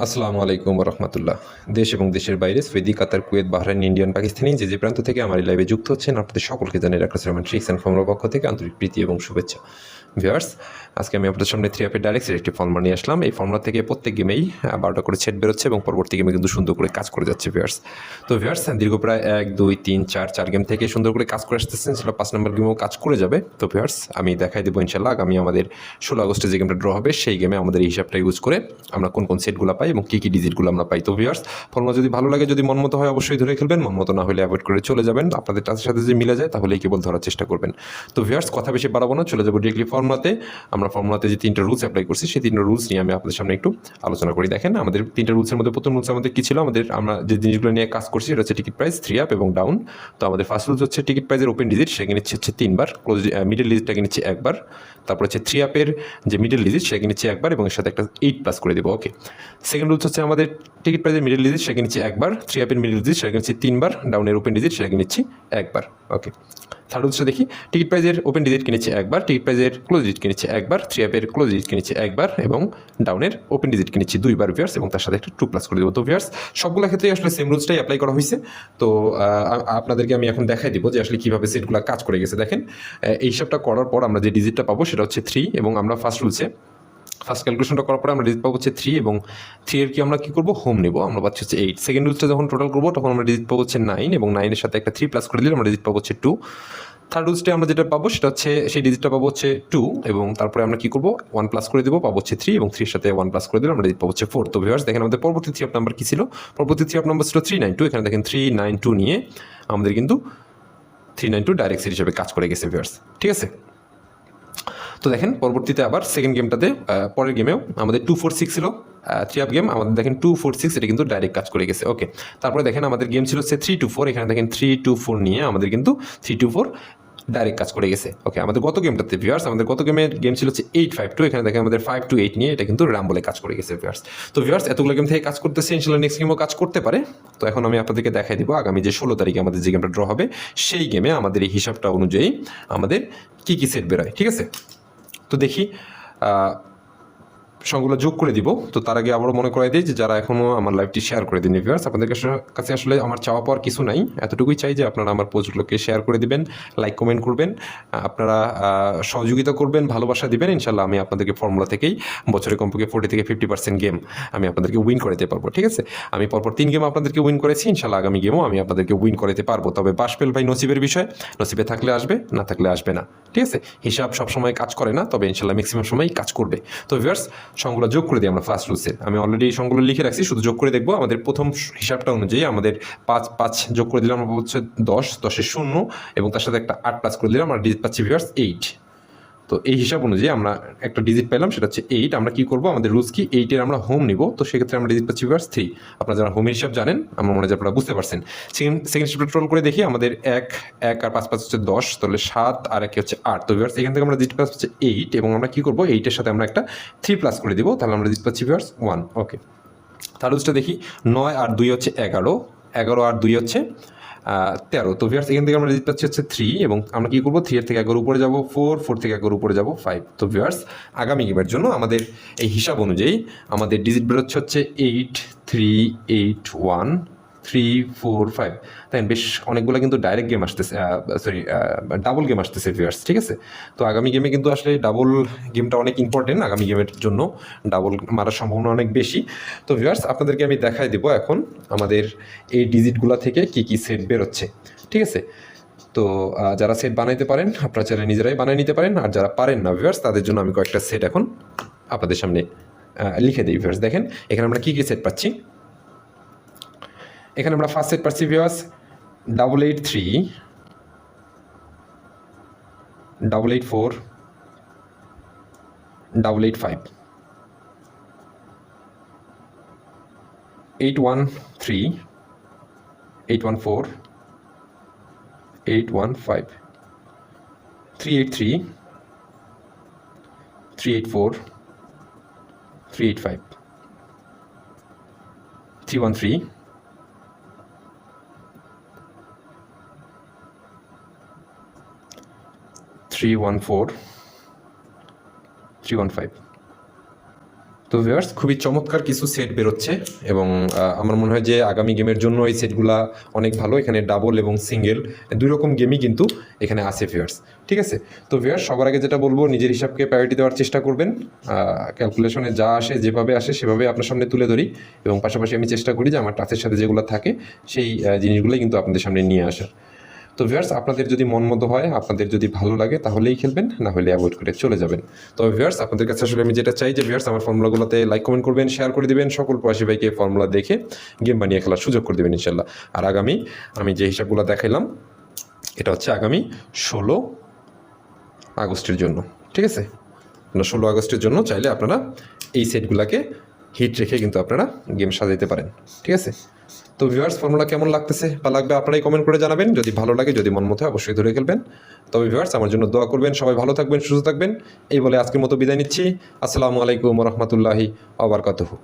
আসসালামু আলাইকুম রহমতুল্লাহ। দেশ এবং দেশের বাইরে সৌদি, কাতার, কুয়েত, বাহরাইন, ইন্ডিয়ান, পাকিস্তানি যে প্রান্ত থেকে আমার এই লাইভে যুক্ত হচ্ছেন আপনাদের সকলকে জানাই রাখাস রহমান ট্রিক্স অ্যান্ড ফর্মের পক্ষ থেকে আন্তরিক প্রীতি এবং শুভেচ্ছা। ভিউয়ার্স, আজকে আমি আপনাদের সামনে 3 অ্যাপের ডাইরেক্ট একটি ফর্মুলা নিয়ে আসলাম। এই ফর্মুলা থেকে প্রত্যেক গেমেই 12টা করে সেট বেরোচ্ছে এবং পরবর্তী গেমে কিন্তু সুন্দর করে কাজ করে যাচ্ছে ভিউয়ার্স। তো ভিউয়ার্স, দীর্ঘ প্রায় 1, 2, 3, 4 গেম থেকে সুন্দর করে কাজ করে আসতেছেন, সেটা 5 নম্বর গেমেও কাজ করে যাবে। তো ভিউয়ার্স, আমি দেখাই দেবো ইনশাল্লাহ আগামী আমাদের 16 আগস্টে যে গেমটা ড্র হবে সেই গেমে আমাদের এই হিসাবটা ইউজ করে আমরা কোন কোন সেটগুলো পাই এবং কী কী ডিজিটগুলো আমরা পাই। তো ভিউয়ার্স, ফর্মুলা যদি ভালো লাগে, যদি মনমতো হয় অবশ্যই ধরে খেলবেন, মনমতো না হলে অ্যাভয়েড করে চলে যাবেন। আপনাদের টাচের সাথে যদি মিলে যায় তাহলেই কেবল ধরার চেষ্টা করবেন। তো ভিউয়ার্স, কথা বেশি বাড়াবো না, চলে যাবো ডিরেক্টলি ফর্মুলাতে। আমরা ফর্মুলাতে যে 3টা রুলস অ্যাপ্লাই করছি সেই 3টা রুলস নিয়ে আমি আপনাদের সামনে একটু আলোচনা করি। দেখেন, আমাদের 3টা রুলসের মধ্যে প্রথম রুলস আমাদের কী ছিল, আমরা যে জিনিসগুলো নিয়ে কাজ করছি সেটা হচ্ছে টিকিট প্রাইস, 3 আপ এবং ডাউন। তো আমাদের ফার্স্ট রুলস হচ্ছে টিকিট প্রাইসের ওপেন ডিজিট সেখানে নিচ্ছে হচ্ছে 3 বার, ক্লোজ মিডল ডিজিটটাকে নিচ্ছে 1 বার। তারপর হচ্ছে 3 আপের যে মিডল ডিজিট সেখানে নিচ্ছে 1 বার এবং এর সাথে একটা 8 প্লাস করে দেবো। ওকে, সেকেন্ড রুলস হচ্ছে আমাদের টিকিট প্রাইসের মিডল ডিজিট সেখানে নিচ্ছে 1 বার, 3 আপের মিডল ডিজিট সেখানে নিচ্ছে 3 বার, ডাউনের ওপেন ডিজিট সেখানে নিচ্ছি 1 বার। ওকে, থার্ড রুলসটা দেখি, টিকিট প্রাইজের ওপেন ডিজিট কিনেছে 1 বার, টিকিট প্রাইজের ক্লোজ ডিজিট কিনেছে 1 বার, 3 অ্যাপের ক্লোজ ডিজিট কিনেছে 1 বার এবং ডাউনের ওপেন ডিজিট কিনেছি 2 বার ভিউয়ার্স, এবং তার সাথে একটা 2 প্লাস করে দেবো। তো ভিউয়ার্স, সবগুলো ক্ষেত্রে আসলে সেম রুলসটাই অ্যাপ্লাই করা হয়েছে। তো আপনাদেরকে আমি এখন দেখাই দিব যে আসলে কীভাবে সেটগুলো কাজ করে গেছে। দেখেন, এই হিসাবটা করার পর আমরা যে ডিজিটটা পাবো সেটা হচ্ছে 3, এবং আমরা ফার্স্ট ক্যালকুলেশনটা করার পরে আমরা ডিজিট পাবো হচ্ছে 3, এবং 3 এর কি আমরা কী করবো, হোম নেবো, আমরা পাচ্ছি হচ্ছে 8। সেকেন্ড রুলসটা যখন টোটাল করবো তখন আমরা ডিজিট পাবো হচ্ছে 9, এবং 9 এর সাথে একটা 3 প্লাস করে দিলে আমরা ডিজিট পাবো হচ্ছে 2। থার্ড রুলসটা আমরা যেটা পাবো সেটা হচ্ছে সেই ডিজিটটা পাবো হচ্ছে 2, এবং তারপরে আমরা কী করবো, 1 প্লাস করে দেবো, পাবো হচ্ছে 3, এবং 3 এর সাথে 1 প্লাস করে দিলে আমরা ডিজিট পাবো হচ্ছে 4। তো ভিউয়ার্স, দেখেন আমাদের পরবর্তী 3 অফ নাম্বার কী ছিল, পরবর্তী 3 অফ নাম্বার ছিল 392। এখানে দেখেন 392 নিয়ে আমাদের কিন্তু 392 ডাইরেক্ট সেট হিসেবে কাজ করে গেছে ভিউয়ার্স, ঠিক আছে। তো দেখেন, পরবর্তীতে আবার সেকেন্ড গেমটাতে পরের গেমেও আমাদের 246 ছিল 3 আপ গেম, আমাদের দেখেন 246 এটা কিন্তু ডাইরেক্ট কাজ করে গেছে। ওকে, তারপরে দেখেন আমাদের গেম ছিল হচ্ছে 324, এখানে দেখেন 324 নিয়ে আমাদের কিন্তু 324 ডাইরেক্ট কাজ করে গেছে। ওকে, আমাদের গত গেমটাতে ভিউয়ার্স, আমাদের গত গেম ছিল হচ্ছে 852, এখানে দেখেন আমাদের 528 নিয়ে এটা কিন্তু রাম্বলে কাজ করে গেছে ভিউয়ার্স। তো ভিউয়ার্স, এতগুলো গেম থেকে কাজ করতেছে, ইনশাআল্লাহ নেক্সট গেমও কাজ করতে পারে। তো এখন আমি আপনাদেরকে দেখাই দিব আগামী যে 16 তারিখে আমাদের যে গেমটা ড্র হবে সেই গেমে আমাদের এই হিসাবটা অনুযায়ী আমাদের কী কী সেট বেরোয়, ঠিক আছে। তো দেখি সবগুলো যোগ করে দিব। তো তার আগে আবারও মনে করাই দিই যে যারা এখনও আমার লাইভটি শেয়ার করে দিন ভিউয়ার্স, আপনাদের কাছে আসলে আমার চাওয়া পাওয়ার কিছু নাই, এতটুকুই চাই যে আপনারা আমার পোস্টগুলোকে শেয়ার করে দিবেন, লাইক কমেন্ট করবেন, আপনারা সহযোগিতা করবেন, ভালোবাসা দিবেন। ইনশাল্লাহ আমি আপনাদেরকে ফর্মুলা থেকেই বছরে কমপক্ষে 40 থেকে 50% গেম আমি আপনাদেরকে উইন করাতে পারবো, ঠিক আছে। আমি পরপর 3 গেম আপনাদেরকে উইন করেছি, ইনশাল্লাহ আগামী গেমও আমি আপনাদেরকে উইন করাতে পারবো। তবে বাসপেল ভাই নসিবের বিষয়, নসিবে থাকলে আসবে, না থাকলে আসবে না, ঠিক আছে। হিসাব সবসময় কাজ করে না, তবে ইনশাল্লাহ ম্যাক্সিমাম সময়ই কাজ করবে। তো ভিউয়ার্স, সংগুলো যোগ করে দিই আমরা ফার্স্ট রুলসে, আমি অলরেডি এই সংগুলো লিখে রাখছি, শুধু যোগ করে দেখবো। আমাদের প্রথম হিসাবটা অনুযায়ী আমাদের 5 যোগ করে দিলাম আমরা হচ্ছে 10, 10-এর 0, এবং তার সাথে একটা 8 প্লাস করে দিলাম, আমরা ডিজিট পাচ্ছি ভিউয়ার্স 8। তো এই হিসাব অনুযায়ী আমরা একটা ডিজিট পেলাম, সেটা হচ্ছে 8। আমরা কী করবো, আমাদের রুলস কি, 8-এর আমরা হোম নিব। তো সেক্ষেত্রে আমরা ডিজিট পাচ্ছি ভিউয়ার্স 3। আপনারা যারা হোমের হিসাব জানেন, আমার মনে হয় আপনারা বুঝতে পারছেন। সেকেন্ড হিসাবটা টোটাল করে দেখি, আমাদের 1 আর 5 হচ্ছে 10, তাহলে 7 আর 1 হচ্ছে 8। তো ভিউয়ার্স, এখান থেকে আমরা ডিজিট পাচ্ছি 8, এবং আমরা কী করবো, 8-এর সাথে আমরা একটা 3 প্লাস করে দিব, তাহলে আমরা ডিজিট পাচ্ছি ভিউয়ার্স 1। ওকে, তার রুলসটা দেখি, 9 আর 2 হচ্ছে 11, 11 আর 2 হচ্ছে 13। তো ভিউয়ার্স, এখান থেকে আমরা ডিজিট পাচ্ছি হচ্ছে 3, এবং আমরা কী করবো, 3 এর থেকে 11 উপরে যাবো 4, 4 থেকে 11 উপরে যাবো 5। তো ভিউয়ার্স, আগামী গেমের জন্য আমাদের এই হিসাব অনুযায়ী আমাদের ডিজিট বেরোচ্ছে হচ্ছে 8, 3, 8, 1, 3, 4, 5। তাই বেশ অনেকগুলো কিন্তু ডাইরেক্ট গেম আসতেছে, ডাবল গেম আসতেছে ভিউয়ার্স, ঠিক আছে। তো আগামী গেমে কিন্তু আসলে ডাবল গেমটা অনেক ইম্পর্টেন্ট, আগামী গেমের জন্য ডাবল মারার সম্ভাবনা অনেক বেশি। তো ভিউয়ার্স, আপনাদেরকে আমি দেখাই দেবো এখন আমাদের এই ডিজিটগুলো থেকে কী কী সেট বেরোচ্ছে, ঠিক আছে। তো যারা সেট বানাইতে পারেন আপনারা চাইলে নিজেরাই বানিয়ে নিতে পারেন, আর যারা পারেন না ভিউয়ার্স তাদের জন্য আমি কয়েকটা সেট এখন আপনাদের সামনে লিখে দিই ভিউয়ার্স। দেখেন, এখানে আমরা কী কী সেট পাচ্ছি। এখানে আমরা ফার্স্ট সেট পাচ্ছি ভিউয়ার্স 883, 884, 885, 813, 814, 815, 383, 384, 385, 313, 314, 315, তো ভিউয়ার্স খুবই চমৎকার কিছু সেট বেরোচ্ছে এবং আমার মনে হয় যে আগামী গেমের জন্য এই সেটগুলা অনেক ভালো। এখানে ডাবল এবং সিঙ্গেল দুই রকম গেমই কিন্তু এখানে আছে ভিউয়ার্স। ঠিক আছে, তো ভিউয়ার্স সবার আগে যেটা বলবো, নিজের হিসাবকে প্রায়োরিটি দেওয়ার চেষ্টা করবেন। ক্যালকুলেশনে যা আসে যেভাবে আসে সেভাবে আপনার সামনে তুলে ধরি এবং পাশাপাশি আমি চেষ্টা করি যে আমার টাচের সাথে যেগুলো থাকে সেই জিনিসগুলোই কিন্তু আপনাদের সামনে নিয়ে আসার। তো ভিউয়ার্স আপনাদের যদি মন মতো হয়, আপনাদের যদি ভালো লাগে তাহলেই খেলবেন, না হলে অ্যাভয়েড করে চলে যাবেন। তবে ভিউয়ার্স আপনাদের কাছে আসলে আমি যেটা চাই যে ভিউয়ার্স আমার ফর্মুলাগুলোতে লাইক কমেন্ট করবেন, শেয়ার করে দিবেন, সকল প্রবাসী ভাইকে ফর্মুলা দেখে গেম বানিয়ে খেলার সুযোগ করে দেবেন ইনশাল্লাহ। আর আগামী আমি যে হিসাবগুলো দেখাইলাম এটা হচ্ছে আগামী 16 আগস্টের জন্য। ঠিক আছে, 16 আগস্টের জন্য চাইলে আপনারা এই সেটগুলোকে হিট রেখে কিন্তু আপনারা গেম সাজাইতে পারেন। ঠিক আছে, তো ভিউয়ার্স ফর্মুলা কেমন লাগতেছে বা লাগবে আপনারাই কমেন্ট করে জানাবেন। যদি ভালো লাগে, যদি মন মতো হয় অবশ্যই ধরে খেলবেন। তবে ভিউয়ার্স আমার জন্য দোয়া করবেন, সবাই ভালো থাকবেন, সুস্থ থাকবেন। এই বলে আজকের মতো বিদায় নিচ্ছি। আসসালামু আলাইকুম ওয়া রাহমাতুল্লাহি ওয়া বারাকাতুহু।